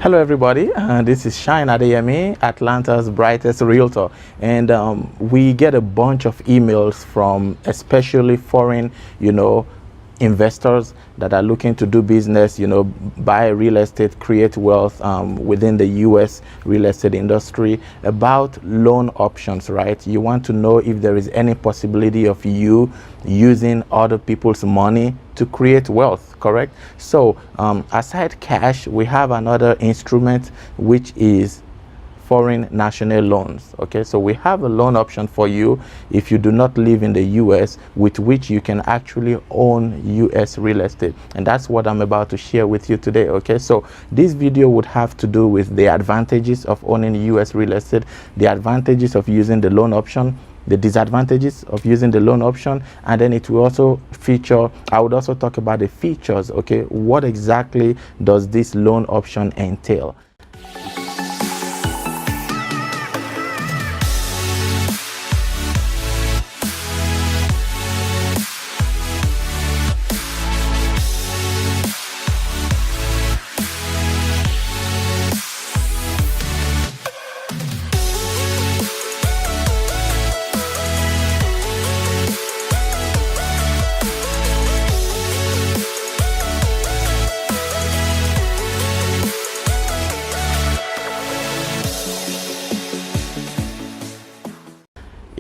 Hello everybody, this is Shine Adeyemi, Atlanta's brightest realtor, and we get a bunch of emails from especially foreign, investors that are looking to do business, buy real estate, create wealth within the US real estate industry about loan options, right? You want to know if there is any possibility of you using other people's money to create wealth, correct? So aside cash, we have another instrument, which is foreign national loans. Okay, so we have a loan option for you if you do not live in the US, with which you can actually own US real estate, and that's what I'm about to share with you today. Okay, so this video would have to do with the advantages of owning US real estate, the advantages of using the loan option, the disadvantages of using the loan option, and then it will also feature, I would also talk about the features. Okay, what exactly does this loan option entail?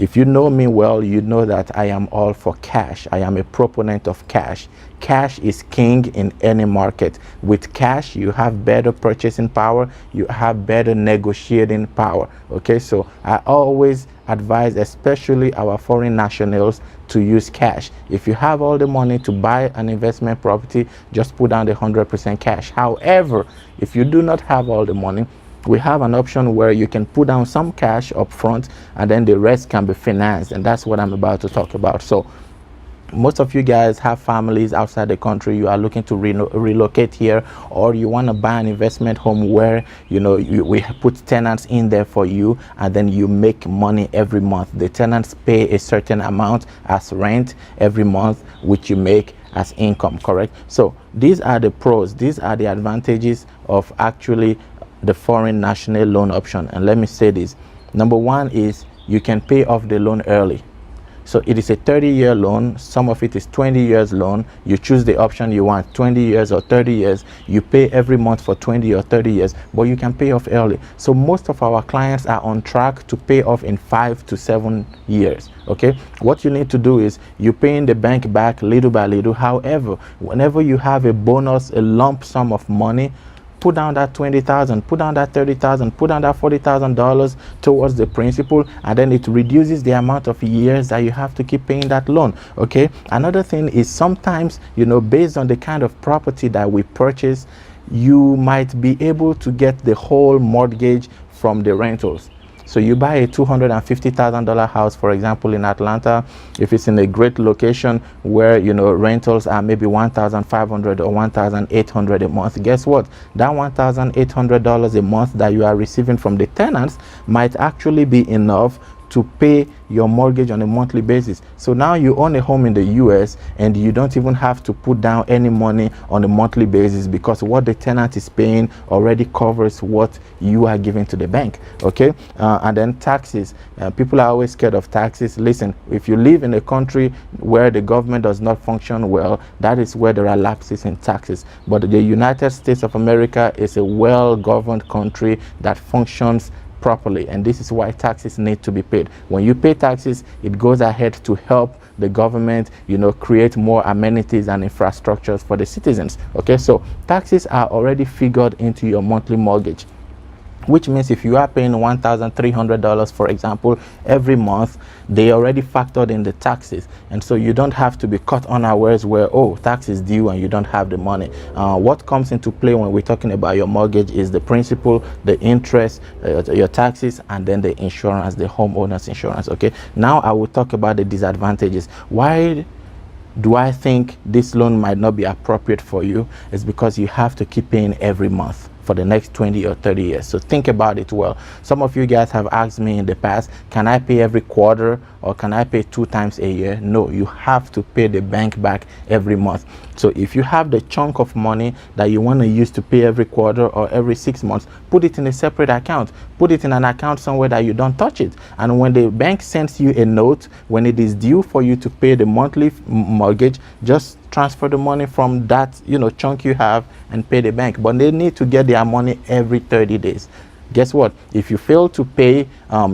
If you know me well, you know that I am all for cash. I am a proponent of cash. Cash is king in any market. With cash, you have better purchasing power, you have better negotiating power. Okay, so I always advise, especially our foreign nationals, to use cash. If you have all the money to buy an investment property, just put down the 100% cash. However, if you do not have all the money, we have an option where you can put down some cash up front and then the rest can be financed, and that's what I'm about to talk about. So most of you guys have families outside the country, you are looking to relocate here, or you want to buy an investment home where we put tenants in there for you, and then you make money every month. The tenants pay a certain amount as rent every month, which you make as income, correct? So these are the pros, these are the advantages of actually the foreign national loan option. And let me say this: number one is you can pay off the loan early. So it is a 30-year loan, some of it is 20 years loan. You choose the option you want, 20 years or 30 years. You pay every month for 20 or 30 years, but you can pay off early. So most of our clients are on track to pay off in 5 to 7 years. Okay, what you need to do is you pay in the bank back little by little. However, whenever you have a bonus, a lump sum of money, put down that $20,000, put down that $30,000, put down that $40,000 towards the principal, and then it reduces the amount of years that you have to keep paying that loan. Okay, another thing is sometimes, based on the kind of property that we purchase, you might be able to get the whole mortgage from the rentals. So you buy a $250,000 house, for example, in Atlanta. If it's in a great location where rentals are maybe $1,500 or $1,800 a month, guess what? That $1,800 a month that you are receiving from the tenants might actually be enough to pay your mortgage on a monthly basis. So now you own a home in the US and you don't even have to put down any money on a monthly basis, because what the tenant is paying already covers what you are giving to the bank. Okay, and then taxes. People are always scared of taxes. Listen, if you live in a country where the government does not function well, that is where there are lapses in taxes. But the United States of America is a well-governed country that functions properly, and this is why taxes need to be paid. When you pay taxes, it goes ahead to help the government create more amenities and infrastructures for the citizens. Okay, so taxes are already figured into your monthly mortgage, which means if you are paying $1,300, for example, every month, they already factored in the taxes, and so you don't have to be caught unawares where, oh, tax is due and you don't have the money. What comes into play when we're talking about your mortgage is the principal, the interest, your taxes, and then the insurance, the homeowner's insurance. Okay, now I will talk about the disadvantages. Why do I think this loan might not be appropriate for you? Is because you have to keep paying every month. for the next 20 or 30 years. So think about it well. Some of you guys have asked me in the past, can I pay every quarter or can I pay 2 times a year? No, you have to pay the bank back every month. So if you have the chunk of money that you want to use to pay every quarter or every 6 months, put it in a separate account. Put it in an account somewhere that you don't touch it. And when the bank sends you a note, when it is due for you to pay the monthly mortgage, just transfer the money from that chunk you have and pay the bank. But they need to get their money every 30 days. Guess what? If you fail to pay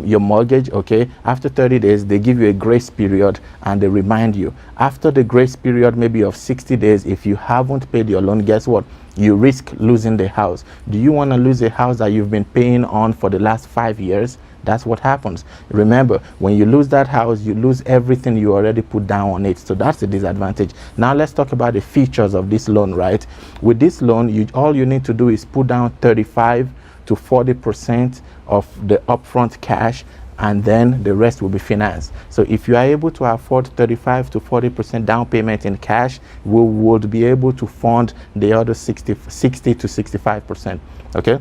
your mortgage, okay, after 30 days, they give you a grace period and they remind you. After the grace period, maybe of 60 days, if you haven't paid your loan, guess what? You risk losing the house. Do you want to lose a house that you've been paying on for the last 5 years? That's what happens. Remember, when you lose that house, you lose everything you already put down on it. So that's the disadvantage. Now let's talk about the features of this loan, right? With this loan, all you need to do is put down 35 to 40% of the upfront cash, and then the rest will be financed. So if you are able to afford 35 to 40% down payment in cash, we would be able to fund the other 60 to 65%. Okay.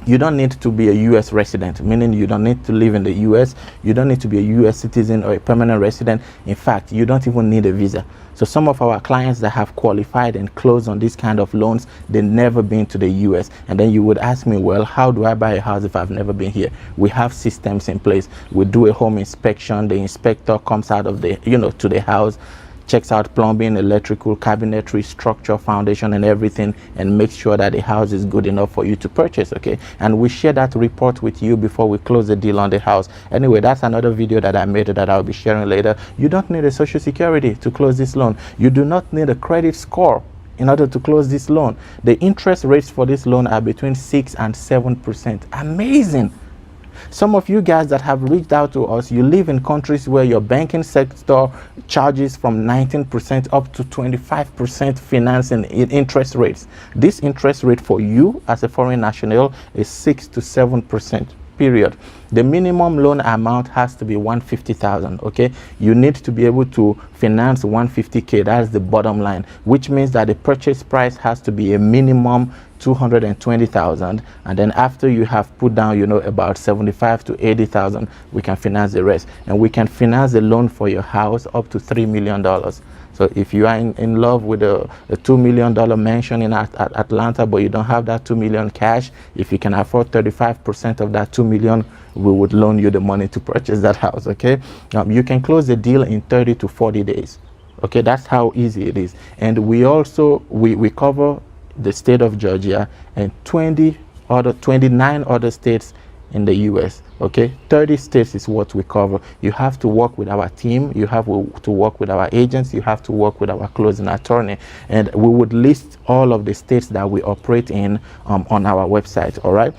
You don't need to be a U.S. resident, meaning you don't need to live in the U.S. You don't need to be a U.S. citizen or a permanent resident. In fact, you don't even need a visa. So some of our clients that have qualified and closed on these kind of loans, they've never been to the U.S. And then you would ask me, well, how do I buy a house if I've never been here? We have systems in place. We do a home inspection. The inspector comes out of the, to the house, checks out plumbing, electrical, cabinetry, structure, foundation, and everything, and makes sure that the house is good enough for you to purchase, okay? And we share that report with you before we close the deal on the house. Anyway, that's another video that I made that I'll be sharing later. You don't need a social security to close this loan. You do not need a credit score in order to close this loan. The interest rates for this loan are between 6 and 7%. Amazing. Some of you guys that have reached out to us, you live in countries where your banking sector charges from 19% up to 25% financing interest rates. This interest rate for you as a foreign national is 6 to 7%. Period. The minimum loan amount has to be $150,000. Okay, you need to be able to finance $150K. That's the bottom line, which means that the purchase price has to be a minimum $220,000, and then after you have put down about $75,000 to $80,000, we can finance the rest, and we can finance the loan for your house up to $3 million. So if you are in love with a $2 million mansion in Atlanta, but you don't have that $2 million cash, if you can afford 35% of that $2 million, we would loan you the money to purchase that house. Okay, you can close the deal in 30 to 40 days. Okay, that's how easy it is. And we also we cover the state of Georgia and 29 other states in the US. Okay, 30 states is what we cover. You have to work with our team, you have to work with our agents, you have to work with our closing attorney, and we would list all of the states that we operate in on our website. All right.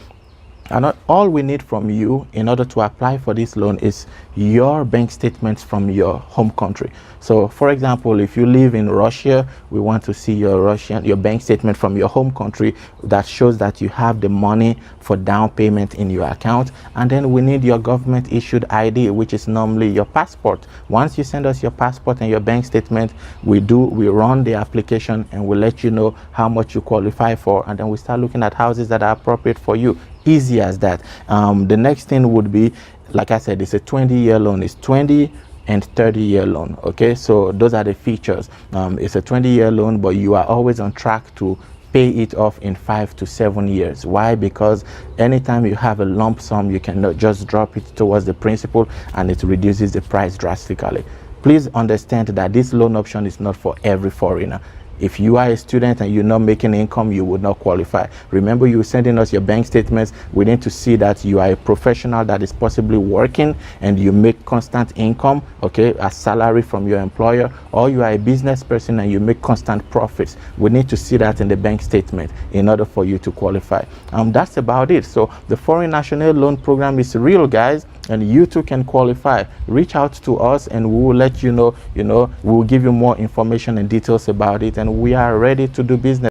And all we need from you in order to apply for this loan is your bank statements from your home country. So for example, if you live in Russia, we want to see your bank statement from your home country that shows that you have the money for down payment in your account. And then we need your government issued ID, which is normally your passport. Once you send us your passport and your bank statement, we run the application and we let you know how much you qualify for, and then we start looking at houses that are appropriate for you. Easy as that. The next thing would be, like I said, it's a 20-year loan. It's 20 and 30-year loan. Okay, so those are the features. It's a 20-year loan, but you are always on track to pay it off in 5 to 7 years. Why? Because anytime you have a lump sum, you can just drop it towards the principal and it reduces the price drastically. Please understand that this loan option is not for every foreigner. If you are a student and you're not making income, you would not qualify. Remember, you're sending us your bank statements. We need to see that you are a professional that is possibly working and you make constant income, okay, a salary from your employer, or you are a business person and you make constant profits. We need to see that in the bank statement in order for you to qualify. That's about it. So the Foreign National Loan Program is real, guys, and you too can qualify. Reach out to us and we will let you know, we will give you more information and details about it, and we are ready to do business.